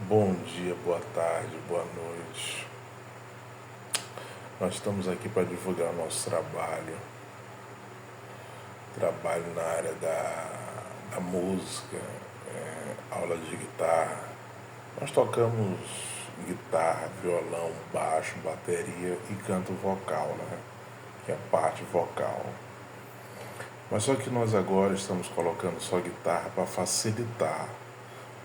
Bom dia, boa tarde, boa noite. Nós estamos aqui para divulgar o nosso trabalho na área da música, aula de guitarra. Nós tocamos guitarra, violão, baixo, bateria e canto vocal, né? Que é a parte vocal. Mas só que nós agora estamos colocando só guitarra para facilitar.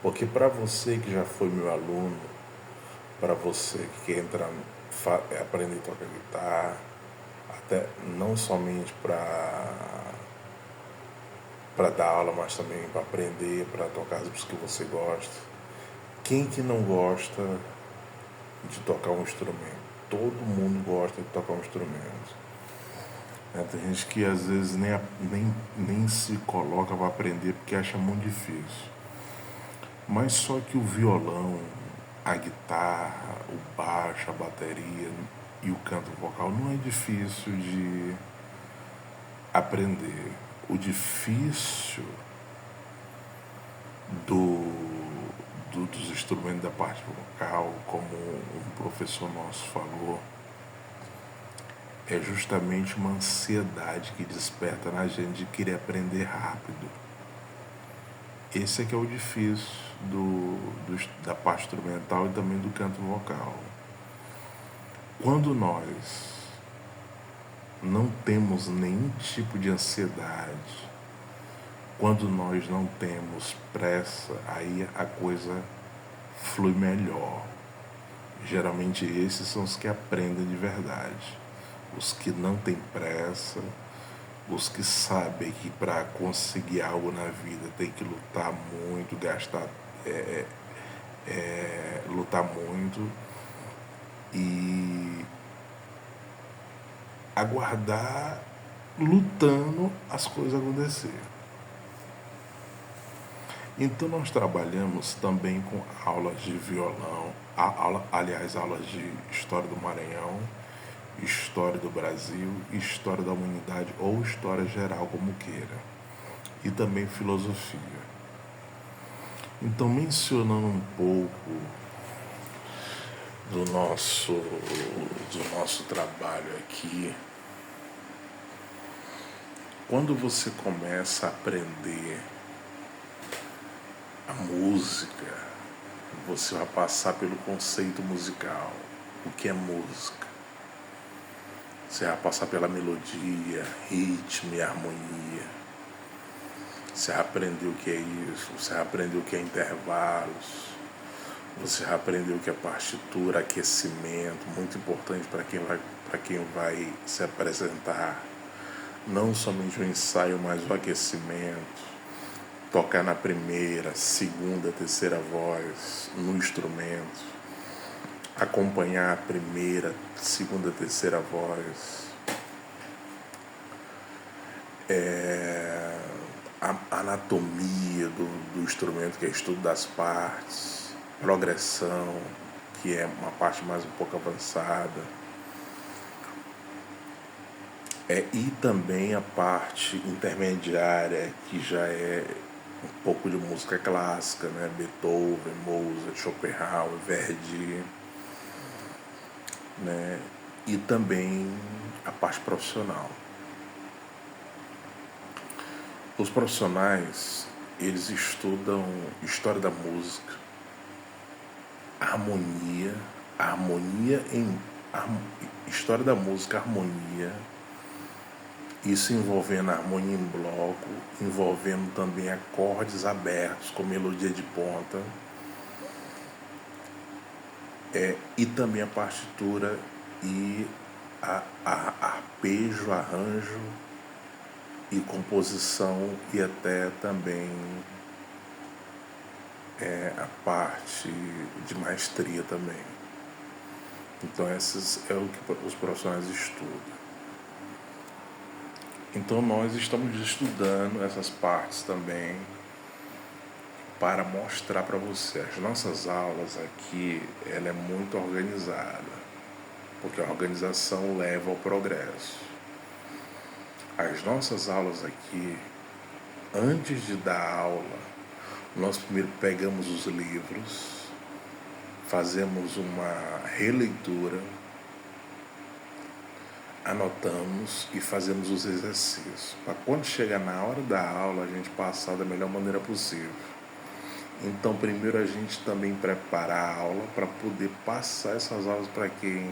Porque para você que já foi meu aluno, para você que quer entrar, aprender a tocar guitarra, até não somente para dar aula, mas também para aprender, para tocar as músicas que você gosta. Quem que não gosta de tocar um instrumento? Todo mundo gosta de tocar um instrumento. Tem gente que às vezes nem se coloca para aprender porque acha muito difícil. Mas só que o violão, a guitarra, o baixo, a bateria e o canto vocal não é difícil de aprender. O difícil dos instrumentos da parte vocal, como um professor nosso falou, é justamente uma ansiedade que desperta na gente de querer aprender rápido. Esse é que é o difícil da parte instrumental e também do canto vocal. Quando nós não temos nenhum tipo de ansiedade, quando nós não temos pressa, aí a coisa flui melhor. Geralmente esses são os que aprendem de verdade. Os que não têm pressa, os que sabem que para conseguir algo na vida tem que lutar muito, lutar muito e aguardar, lutando as coisas acontecerem. Então nós trabalhamos também com aulas de violão, aulas de história do Maranhão, história do Brasil, história da humanidade ou história geral, como queira, e também filosofia. Então, mencionando um pouco do nosso trabalho aqui, quando você começa a aprender a música, você vai passar pelo conceito musical. O que é música? Você vai passar pela melodia, ritmo e harmonia. Você vai aprender o que é isso, você vai aprender o que é intervalos, você vai aprender o que é partitura, aquecimento, muito importante para quem vai se apresentar. Não somente o ensaio, mas o aquecimento. Tocar na primeira, segunda, terceira voz no instrumento, acompanhar a primeira, segunda, terceira voz, a anatomia do instrumento, que é estudo das partes, progressão, que é uma parte mais um pouco avançada, e também a parte intermediária, que já é um pouco de música clássica, né? Beethoven, Mozart, Schopenhauer, Verdi, né? E também a parte profissional. Os profissionais, eles estudam história da música, história da música, harmonia, isso envolvendo harmonia em bloco, envolvendo também acordes abertos com melodia de ponta, e também a partitura e arpejo, arranjo e composição, e até também a parte de maestria também. Então esses é o que os profissionais estudam. Então nós estamos estudando essas partes também para mostrar para você. As nossas aulas aqui, ela é muito organizada, porque a organização leva ao progresso. As nossas aulas aqui, antes de dar aula, nós primeiro pegamos os livros, fazemos uma releitura, anotamos e fazemos os exercícios, para quando chegar na hora da aula a gente passar da melhor maneira possível. Então, primeiro a gente também prepara a aula para poder passar essas aulas para quem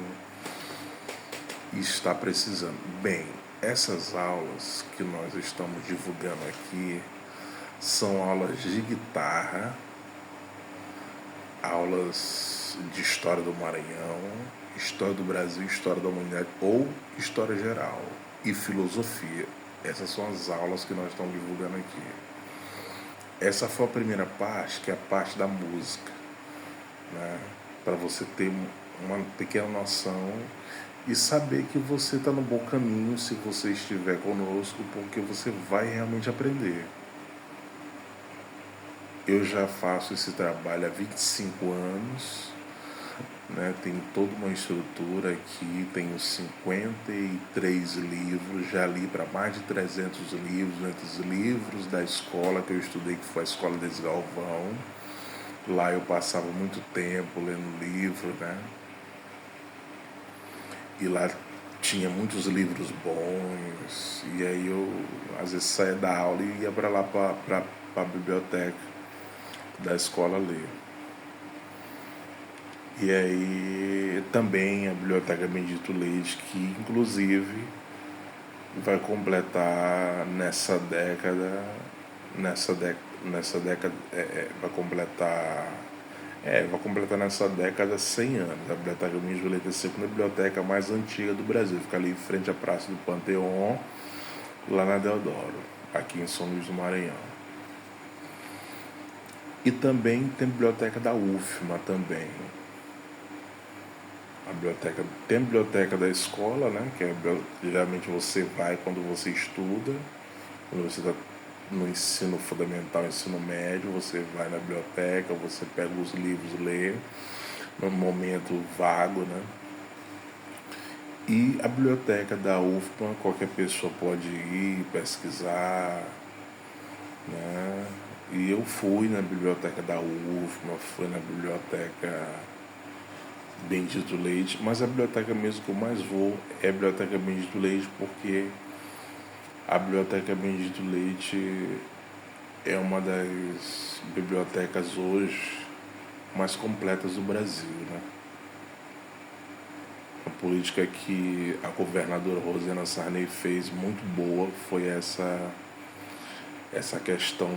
está precisando. Bem, essas aulas que nós estamos divulgando aqui são aulas de guitarra, aulas de história do Maranhão, história do Brasil, história da humanidade ou história geral e filosofia. Essas são as aulas que nós estamos divulgando aqui. Essa foi a primeira parte, que é a parte da música, né? Para você ter uma pequena noção e saber que você está no bom caminho se você estiver conosco, porque você vai realmente aprender. Eu já faço esse trabalho há 25 anos, né? Tenho toda uma estrutura aqui, tenho 53 livros, já li para mais de 300 livros, entre os livros da escola que eu estudei, que foi a Escola Desse Galvão. Lá eu passava muito tempo lendo livro, né? E lá tinha muitos livros bons, e aí eu às vezes saía da aula e ia para lá para a biblioteca da escola ler. E aí também a Biblioteca Bendito Leite, que inclusive vai completar vai completar nessa década 100 anos. A Biblioteca Bendito Leite é a segunda biblioteca mais antiga do Brasil, fica ali em frente à Praça do Panteão, lá na Deodoro, aqui em São Luís do Maranhão. E também tem a biblioteca da UFMA também. Tem a biblioteca da escola, né? Que geralmente você vai quando você estuda, quando você está no ensino fundamental, ensino médio, você vai na biblioteca, você pega os livros, lê, num momento vago, né? E a biblioteca da UFMA, qualquer pessoa pode ir, pesquisar, né? E eu fui na biblioteca da UFMA, fui na biblioteca Bendito Leite, mas a biblioteca mesmo que eu mais vou é a Biblioteca Bendito Leite, porque a Biblioteca Bendito Leite é uma das bibliotecas hoje mais completas do Brasil, né? A política que a governadora Rosiana Sarney fez muito boa foi essa questão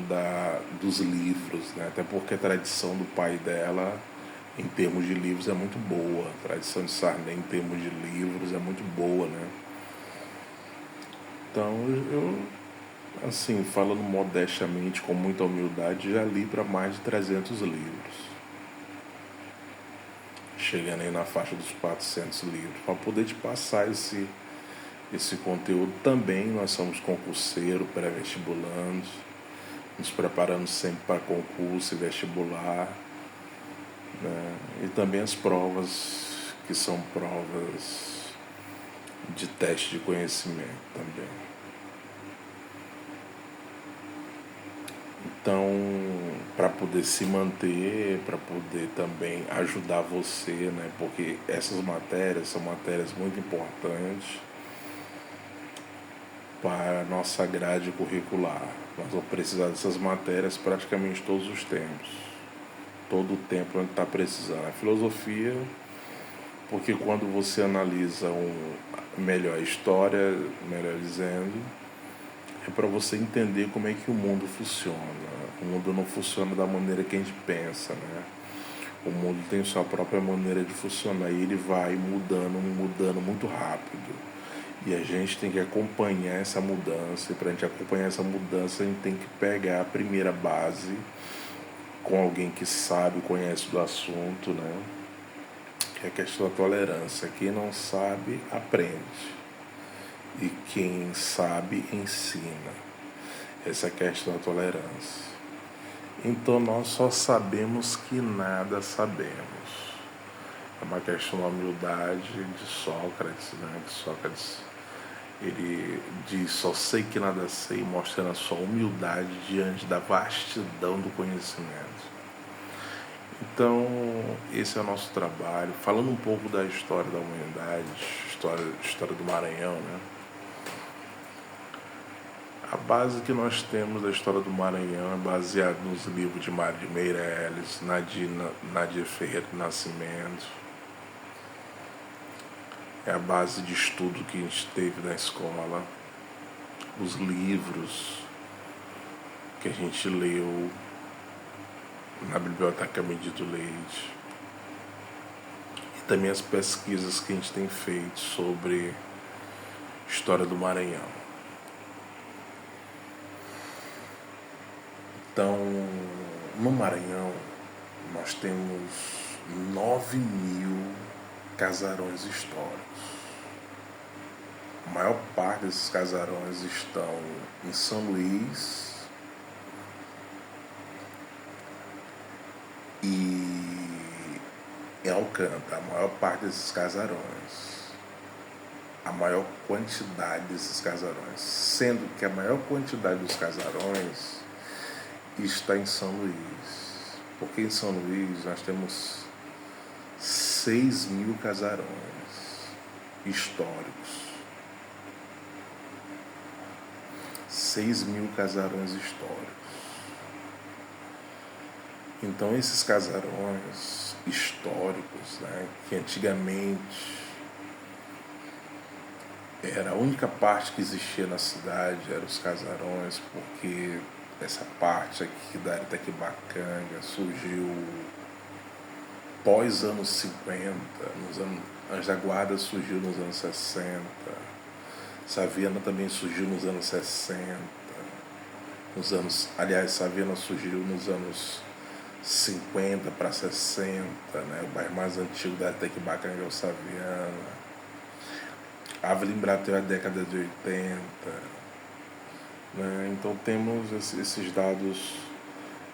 dos livros, né? Até porque a tradição do pai dela em termos de livros é muito boa. A tradição de Sarney em termos de livros é muito boa, né? Então eu, assim, falando modestamente, com muita humildade, já li para mais de 300 livros. Chegando aí na faixa dos 400 livros. Para poder te passar esse conteúdo também, nós somos concurseiro, pré-vestibulandos, nos preparando sempre para concurso e vestibular, né? E também as provas, que são provas de teste de conhecimento também. Então, para poder se manter, para poder também ajudar você, né? Porque essas matérias são matérias muito importantes para a nossa grade curricular. Nós vamos precisar dessas matérias praticamente todos os tempos. Todo o tempo a gente está precisando. A filosofia, porque quando você analisa melhor a história, melhor dizendo, é para você entender como é que o mundo funciona. O mundo não funciona da maneira que a gente pensa, né? O mundo tem sua própria maneira de funcionar e ele vai mudando muito rápido. E a gente tem que acompanhar essa mudança. E para a gente acompanhar essa mudança, a gente tem que pegar a primeira base com alguém que sabe, conhece do assunto, né? Que é a questão da tolerância. Quem não sabe, aprende. E quem sabe, ensina. Essa é a questão da tolerância. Então nós só sabemos que nada sabemos. É uma questão da humildade de Sócrates, né? Que Sócrates, ele diz: só sei que nada sei, mostrando a sua humildade diante da vastidão do conhecimento. Então, esse é o nosso trabalho. Falando um pouco da história da humanidade, história do Maranhão, né? A base que nós temos da história do Maranhão é baseada nos livros de Mário de Meireles, Nadir Ferreira de Nascimento. É a base de estudo que a gente teve na escola. Os livros que a gente leu na Biblioteca Medito Leite. E também as pesquisas que a gente tem feito sobre história do Maranhão. Então, no Maranhão, nós temos 9.000 casarões históricos. A maior parte desses casarões estão em São Luís e em Alcântara. A maior parte desses casarões. A maior quantidade desses casarões. Sendo que a maior quantidade dos casarões está em São Luís. Porque em São Luís nós temos 6.000 casarões históricos. 6.000 casarões históricos. Então esses casarões históricos, né, que antigamente era a única parte que existia na cidade, eram os casarões, porque essa parte aqui da Itaquibacanga surgiu pós anos 50, Anjos da Guarda surgiu nos anos 60, Saviana também surgiu nos anos 60, Saviana surgiu nos anos 50 para 60, né? O bairro mais antigo da Itaquibacanga é o Saviana. Ávila Embratel é a década de 80, né? Então temos esses dados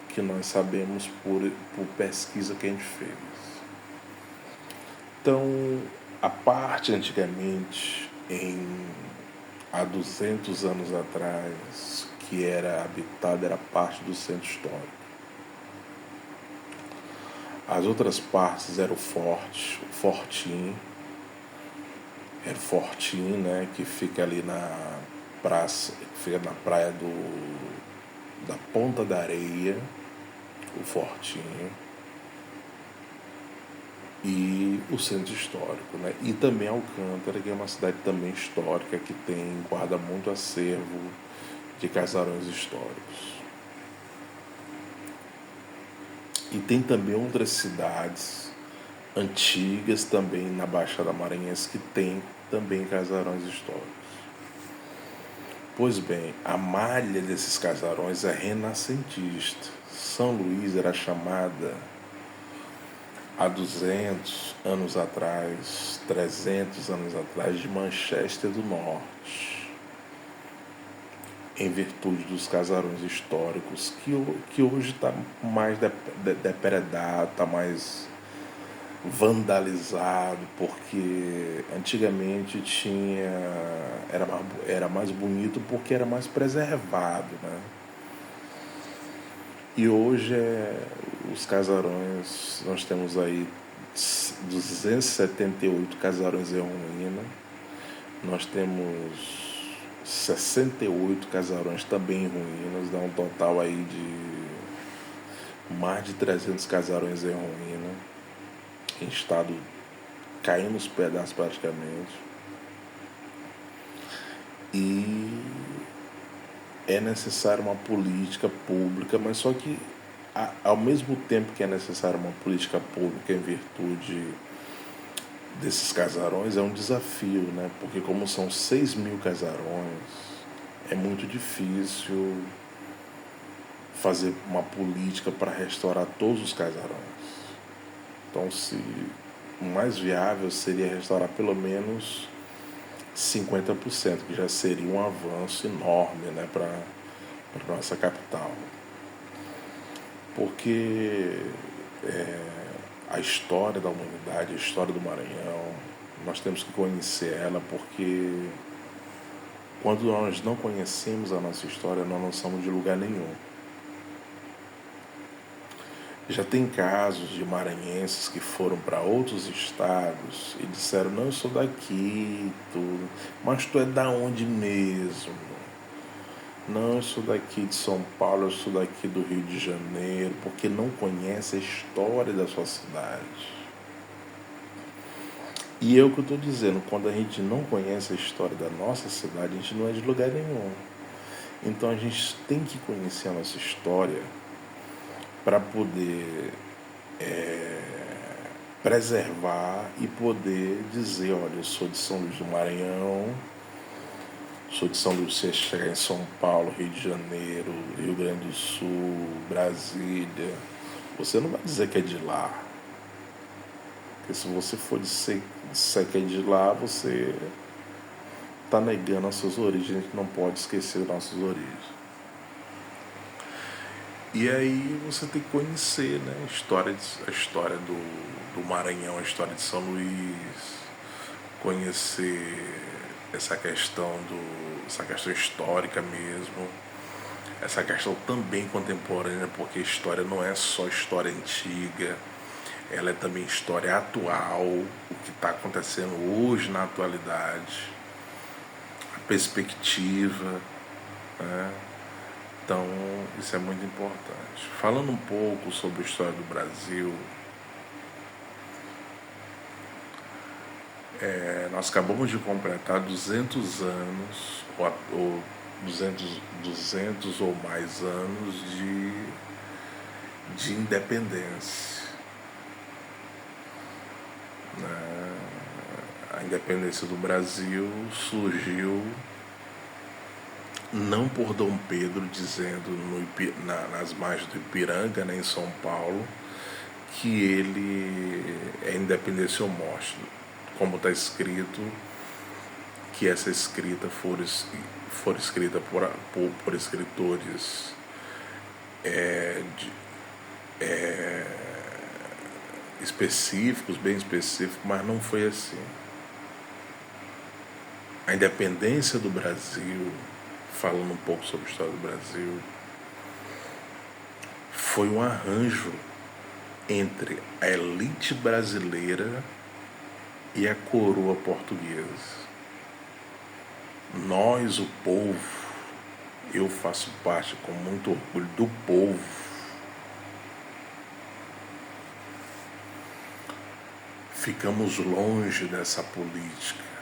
que nós sabemos por pesquisa que a gente fez. Então, a parte antigamente, há 200 anos atrás, que era habitada, era parte do centro histórico. As outras partes eram o Fortim, era o Fortim, né, que fica ali na praça, fica na praia da Ponta da Areia, o Fortim, e o centro histórico, né? E também Alcântara, que é uma cidade também histórica, que guarda muito acervo de casarões históricos. E tem também outras cidades antigas também na Baixada Maranhense que tem também casarões históricos. Pois bem, a malha desses casarões é renascentista. São Luís era chamada há 200 anos atrás, 300 anos atrás, de Manchester do Norte, em virtude dos casarões históricos, que hoje está mais depredado, está mais vandalizado, porque antigamente era mais bonito porque era mais preservado, né? E hoje os casarões, nós temos aí 278 casarões em ruína, nós temos 68 casarões também em ruínas, dá um total aí de mais de 300 casarões em ruína, em estado caindo os pedaços praticamente. E é necessária uma política pública, mas só que ao mesmo tempo que é necessária uma política pública em virtude desses casarões, é um desafio, né? Porque como são 6.000 casarões, é muito difícil fazer uma política para restaurar todos os casarões. Então, o mais viável seria restaurar pelo menos 50%, que já seria um avanço enorme, né, para a nossa capital. Porque a história da humanidade, a história do Maranhão, nós temos que conhecer ela, porque quando nós não conhecemos a nossa história, nós não somos de lugar nenhum. Já tem casos de maranhenses que foram para outros estados e disseram, não, eu sou daqui, tudo, mas tu é da onde mesmo? Não, eu sou daqui de São Paulo, eu sou daqui do Rio de Janeiro, porque não conhece a história da sua cidade. E é o que eu estou dizendo, quando a gente não conhece a história da nossa cidade, a gente não é de lugar nenhum. Então a gente tem que conhecer a nossa história para poder preservar e poder dizer, olha, eu sou de São Luís do Maranhão, sou de São Luís, você chegar em São Paulo, Rio de Janeiro, Rio Grande do Sul, Brasília, você não vai dizer que é de lá. Porque se você for dizer que é de lá, você está negando as suas origens, a gente não pode esquecer nossas origens. E aí você tem que conhecer, né, a história do Maranhão, a história de São Luís, conhecer essa questão histórica mesmo, essa questão também contemporânea, porque a história não é só história antiga, ela é também história atual, o que está acontecendo hoje na atualidade, a perspectiva, né? Então, isso é muito importante. Falando um pouco sobre a história do Brasil, nós acabamos de completar 200 anos, ou 200 ou mais anos de independência. A independência do Brasil surgiu não por Dom Pedro dizendo nas margens do Ipiranga, né, em São Paulo, que ele é independência ou morte, como está escrito, que essa escrita for escrita por escritores específicos, bem específicos, mas não foi assim. A independência do Brasil, falando um pouco sobre a história do Brasil, foi um arranjo entre a elite brasileira e a coroa portuguesa. Nós, o povo, eu faço parte com muito orgulho do povo, ficamos longe dessa política.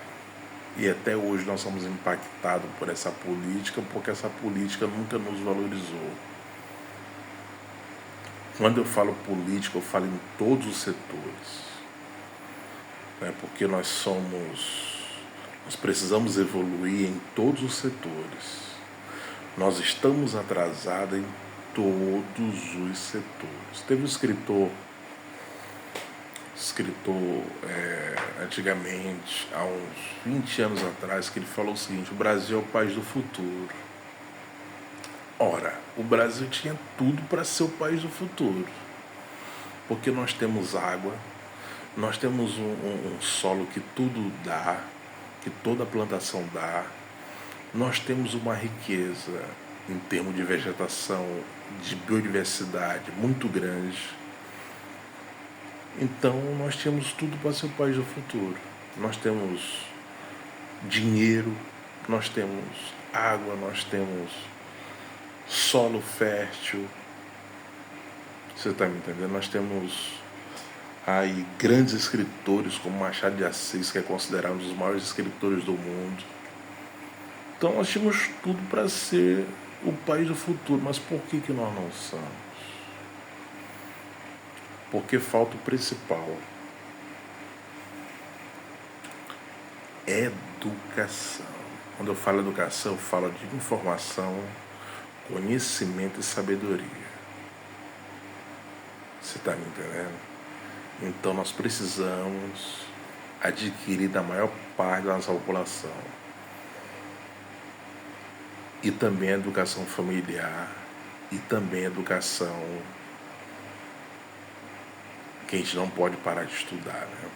E até hoje nós somos impactados por essa política, porque essa política nunca nos valorizou. Quando eu falo política, eu falo em todos os setores, né? Porque nós precisamos evoluir em todos os setores. Nós estamos atrasados em todos os setores. Teve um escritor antigamente, há uns 20 anos atrás, que ele falou o seguinte: o Brasil é o país do futuro. Ora, o Brasil tinha tudo para ser o país do futuro, porque nós temos água, nós temos um solo que tudo dá, que toda plantação dá, nós temos uma riqueza em termos de vegetação, de biodiversidade muito grande. Então nós temos tudo para ser o país do futuro. Nós temos dinheiro, nós temos água, nós temos solo fértil. Você está me entendendo? Nós temos aí grandes escritores como Machado de Assis, que é considerado um dos maiores escritores do mundo. Então nós tínhamos tudo para ser o país do futuro. Mas por que nós não somos? Porque falta o principal: educação. Quando eu falo educação, eu falo de informação, conhecimento e sabedoria. Você está me entendendo? Então nós precisamos adquirir da maior parte da nossa população. E também a educação familiar, e também a educação que a gente não pode parar de estudar, né?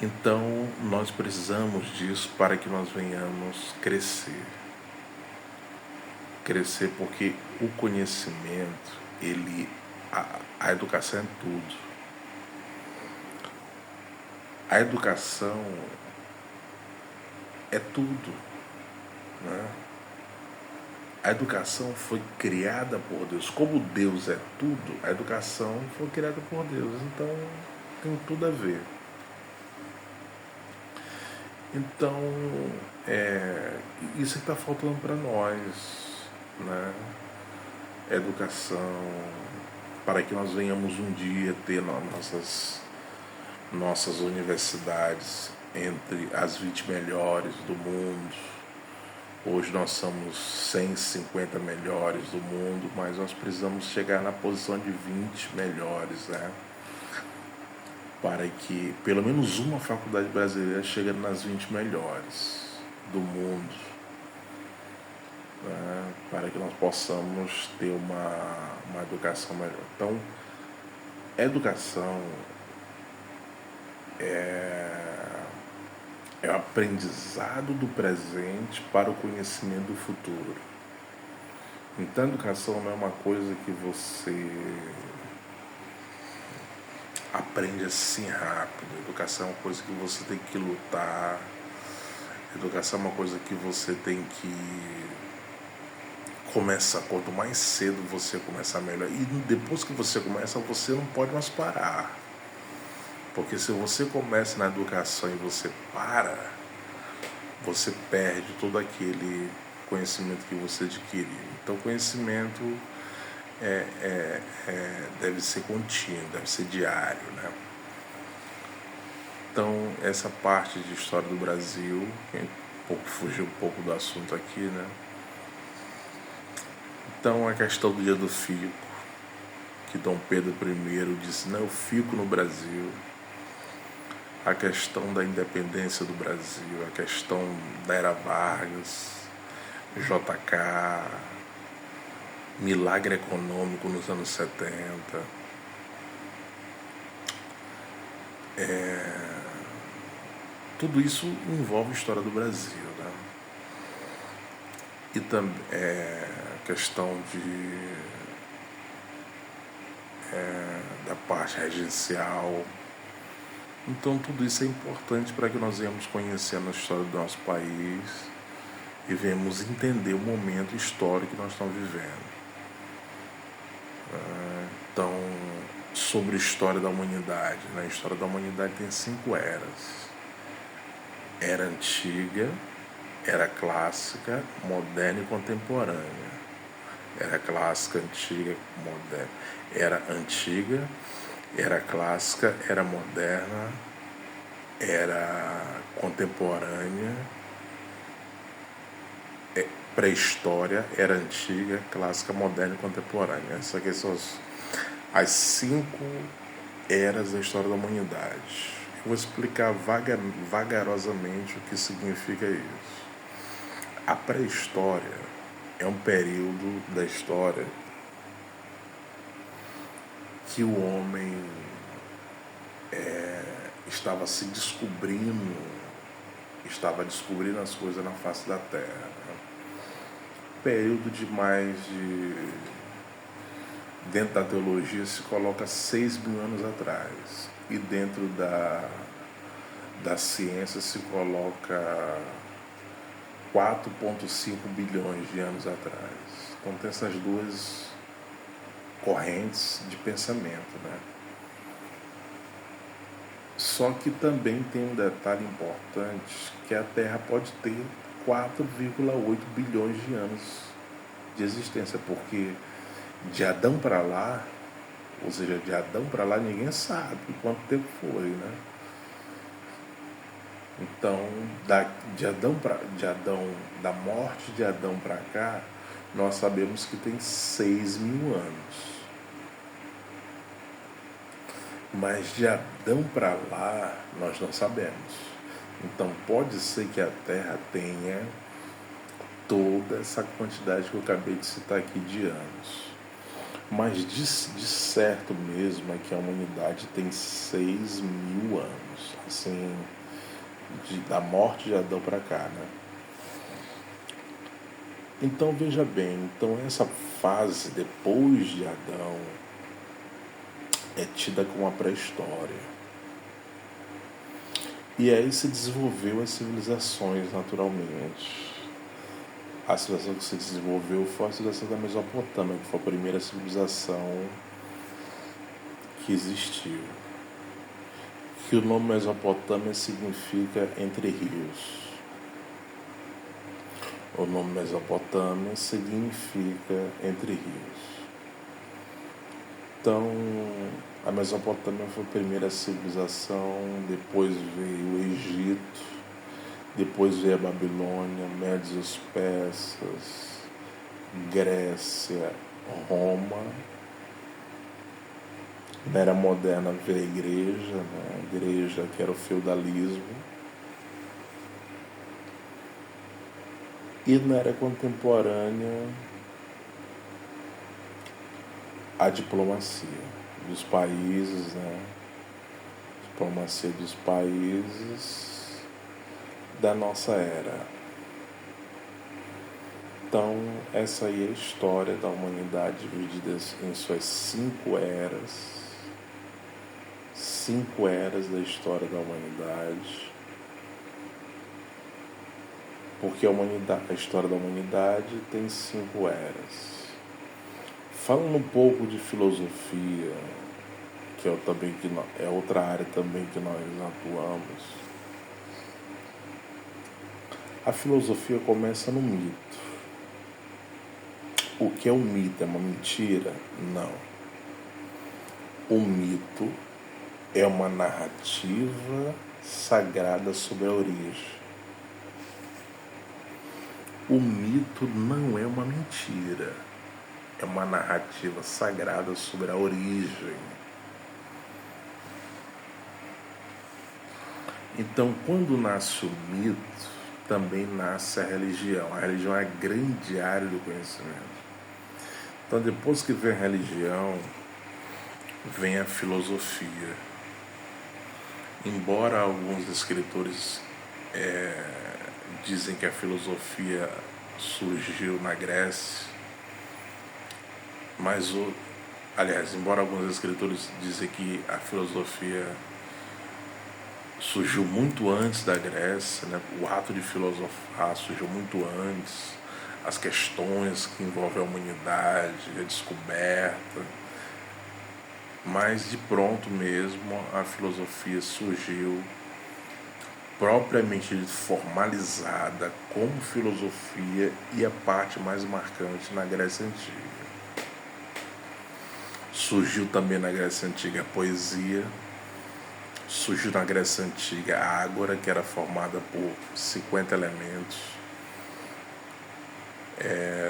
Então nós precisamos disso para que nós venhamos crescer. Crescer porque o conhecimento, a A educação é tudo. A educação é tudo, né? A educação foi criada por Deus. Como Deus é tudo, a educação foi criada por Deus. Então, tem tudo a ver. Então, isso que está faltando para nós, né? Educação, para que nós venhamos um dia ter nossas universidades entre as 20 melhores do mundo. Hoje nós somos 150 melhores do mundo, mas nós precisamos chegar na posição de 20 melhores, né? Para que pelo menos uma faculdade brasileira chegue nas 20 melhores do mundo, né? Para que nós possamos ter uma educação melhor. Então, educação é o aprendizado do presente para o conhecimento do futuro. Então, a educação não é uma coisa que você aprende assim rápido. A educação é uma coisa que você tem que lutar. A educação é uma coisa que você tem que começar. Quanto mais cedo você começar, melhor. E depois que você começa, você não pode mais parar. Porque se você começa na educação e você para, você perde todo aquele conhecimento que você adquiriu. Então, conhecimento deve ser contínuo, deve ser diário, né? Então, essa parte de história do Brasil, que fugiu um pouco do assunto aqui, né? Então, a questão do dia do fico, que Dom Pedro I disse, não, eu fico no Brasil. A questão da independência do Brasil, a questão da Era Vargas, JK, milagre econômico nos anos 70. Tudo isso envolve a história do Brasil, né? E também a questão da parte regencial. Então, tudo isso é importante para que nós venhamos conhecer a história do nosso país e venhamos entender o momento histórico que nós estamos vivendo. Então, sobre a história da humanidade, né? A história da humanidade tem 5 eras. Era antiga, era clássica, moderna e contemporânea. Era clássica, antiga, moderna. Era antiga, era clássica, era moderna, era contemporânea, pré-história, era antiga, clássica, moderna e contemporânea. Essas aqui são as 5 eras da história da humanidade. Eu vou explicar vagarosamente o que significa isso. A pré-história é um período da história que o homem estava se descobrindo, estava descobrindo as coisas na face da Terra, né? Período dentro da teologia se coloca 6 mil anos atrás, e dentro da ciência se coloca 4,5 bilhões de anos atrás. Então tem essas duas correntes de pensamento, né? Só que também tem um detalhe importante, que a Terra pode ter 4,8 bilhões de anos de existência, porque de Adão para lá, ou seja, de Adão para lá ninguém sabe quanto tempo foi, né? Então, da morte de Adão para cá, nós sabemos que tem 6 mil anos. Mas de Adão para lá, nós não sabemos. Então, pode ser que a Terra tenha toda essa quantidade que eu acabei de citar aqui de anos. Mas de certo mesmo é que a humanidade tem 6 mil anos. Assim, da morte de Adão para cá, né? Então veja bem, então essa fase depois de Adão é tida como a pré-história. E aí se desenvolveu as civilizações naturalmente. A civilização que se desenvolveu foi a civilização da Mesopotâmia, que foi a primeira civilização que existiu. Que o nome Mesopotâmia significa entre rios. O nome Mesopotâmia significa entre rios. Então, a Mesopotâmia foi a primeira civilização, depois veio o Egito, depois veio a Babilônia, Médios Persas, Grécia, Roma. Na Era Moderna veio a igreja, né? A igreja que era o feudalismo. E na Era Contemporânea, a diplomacia dos países, né? Diplomacia dos países da nossa era. Então, essa aí é a história da humanidade dividida em suas 5 eras. 5 eras da história da humanidade. Porque a história da humanidade tem 5 eras. Falando um pouco de filosofia, que é outra área também que nós atuamos, a filosofia começa no mito. O que é um mito? É uma mentira? Não. O mito é uma narrativa sagrada sobre a origem. O mito não é uma mentira. É uma narrativa sagrada sobre a origem. Então, quando nasce o mito, também nasce a religião. A religião é a grande área do conhecimento. Então, depois que vem a religião, vem a filosofia. Embora alguns escritores dizem que a filosofia surgiu na Grécia, embora alguns escritores dizem que a filosofia surgiu muito antes da Grécia, né? O ato de filosofar surgiu muito antes, as questões que envolvem a humanidade, a descoberta, mas de pronto mesmo a filosofia surgiu propriamente formalizada como filosofia e a parte mais marcante na Grécia Antiga. Surgiu também na Grécia Antiga a poesia, surgiu na Grécia Antiga a ágora, que era formada por 50 elementos.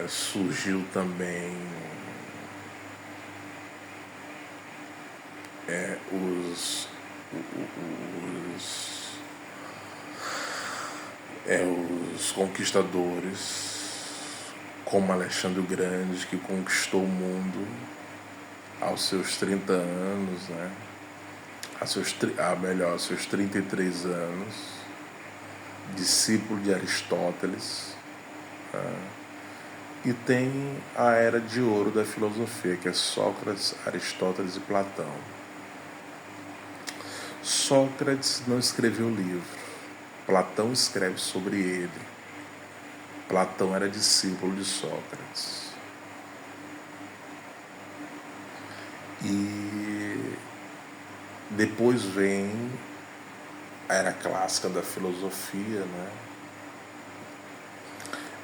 Surgiu também os conquistadores, como Alexandre o Grande, que conquistou o mundo aos seus 30 anos, né? aos seus 33 anos, discípulo de Aristóteles. E tem a era de ouro da filosofia, que é Sócrates, Aristóteles e Platão. Sócrates não escreveu livro, Platão escreve sobre ele. Platão era discípulo de Sócrates. E depois vem a era clássica da filosofia, né?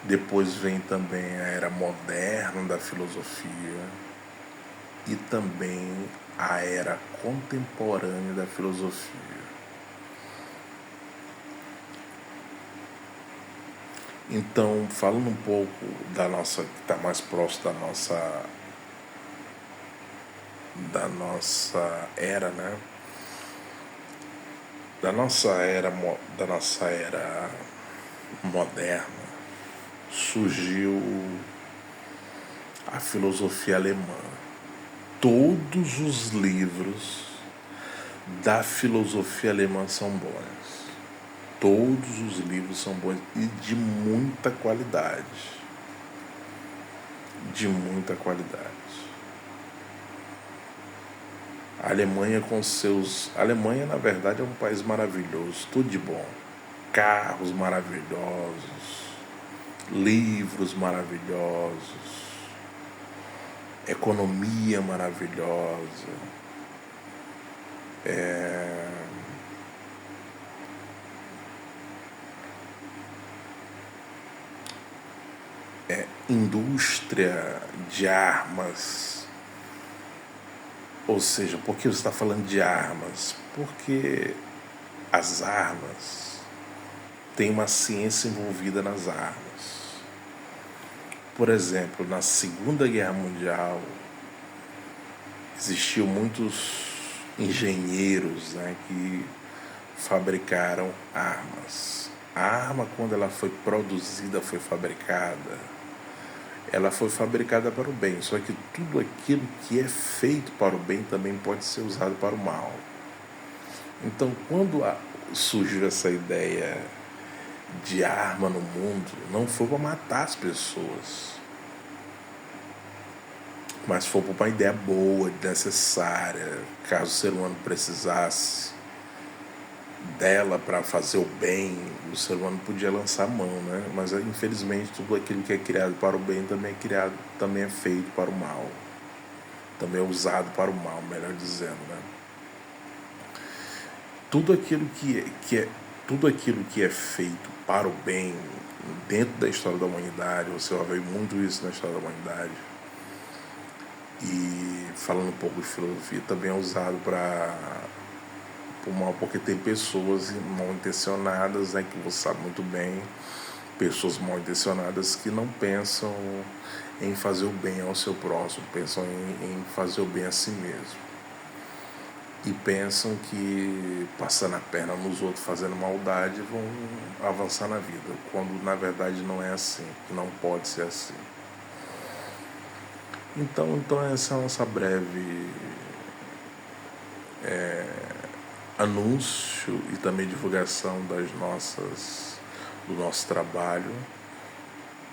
Depois vem também a era moderna da filosofia e também a era contemporânea da filosofia. Então, falando um pouco da nossa, que está mais próximo da nossa era, né? Da nossa era moderna, surgiu a filosofia alemã. Todos os livros da filosofia alemã são bons. Todos os livros são bons e de muita qualidade. De muita qualidade. A Alemanha com seus... A Alemanha, na verdade, é um país maravilhoso, tudo de bom. Carros maravilhosos, livros maravilhosos, economia maravilhosa, indústria de armas. Ou seja, por que você está falando de armas? Porque as armas, tem uma ciência envolvida nas armas. Por exemplo, na Segunda Guerra Mundial, existiam muitos engenheiros, né, que fabricaram armas. A arma, quando ela foi produzida, foi fabricada, ela foi fabricada para o bem. Só que tudo aquilo que é feito para o bem também pode ser usado para o mal. Então, quando surgiu essa ideia de arma no mundo, não foi para matar as pessoas, mas foi para uma ideia boa, necessária, caso o ser humano precisasse dela para fazer o bem, o ser humano podia lançar a mão, né? Mas infelizmente tudo aquilo que é criado para o bem também é feito para o mal, também é usado para o mal, melhor dizendo, né? Tudo aquilo que é feito para o bem dentro da história da humanidade, você vai ver muito isso na história da humanidade. E falando um pouco de filosofia, também é usado para o mal, porque tem pessoas mal intencionadas, né, que você sabe muito bem, pessoas mal intencionadas que não pensam em fazer o bem ao seu próximo, pensam em fazer o bem a si mesmo. E pensam que passando a perna nos outros, fazendo maldade, vão avançar na vida, quando na verdade não é assim, que não pode ser assim. Então essa é a nossa breve anúncio e também divulgação do nosso trabalho.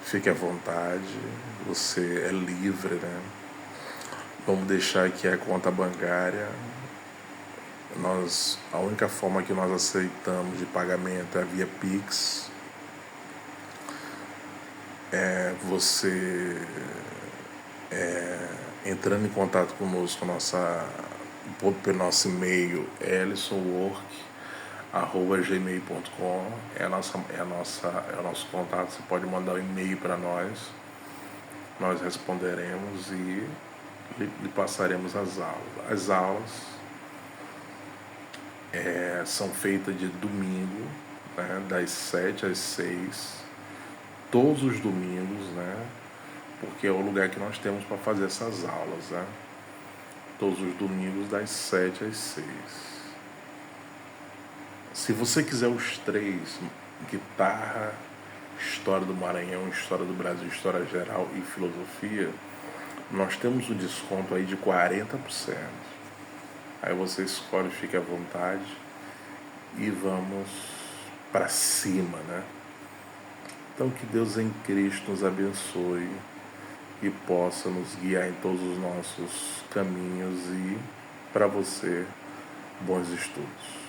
Fique à vontade, você é livre, né? Vamos deixar aqui a conta bancária. A única forma que nós aceitamos de pagamento é via Pix. Você entrando em contato conosco, pelo nosso e-mail ellissonwork@gmail.com é o nosso contato. Você pode mandar um e-mail para nós responderemos e lhe passaremos as aulas. As aulas são feitas de domingo, né, das 7 às 6, todos os domingos, né, porque é o lugar que nós temos para fazer essas aulas, né, todos os domingos das 7 às 6. Se você quiser os 3, guitarra, história do Maranhão, história do Brasil, história geral e filosofia, nós temos um desconto aí de 40%. Aí você escolhe, fique à vontade e vamos para cima, né? Então que Deus em Cristo nos abençoe e possa nos guiar em todos os nossos caminhos e para você, bons estudos.